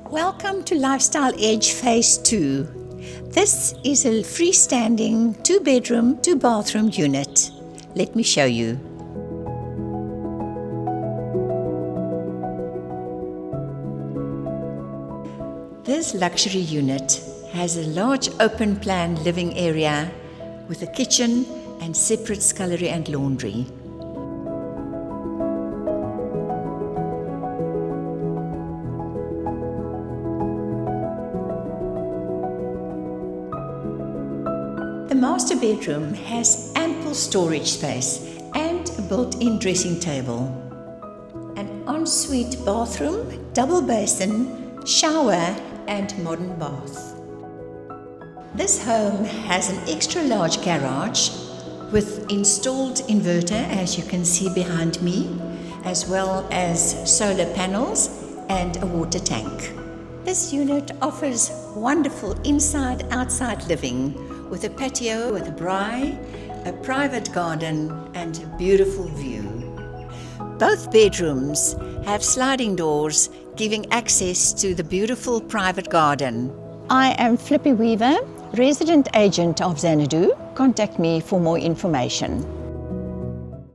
Welcome to Lifestyle Edge Phase 2. This is a freestanding 2-bedroom, 2-bathroom unit. Let me show you. This luxury unit has a large open plan living area with a kitchen and separate scullery and laundry. The master bedroom has ample storage space and a built-in dressing table. An ensuite bathroom, double basin, shower and modern bath. This home has an extra large garage with installed inverter, as you can see behind me, as well as solar panels and a water tank. This unit offers wonderful inside-outside living with a patio with a braai, a private garden and a beautiful view. Both bedrooms have sliding doors giving access to the beautiful private garden. I am Flippy Weaver, resident agent of Xanadu. Contact me for more information.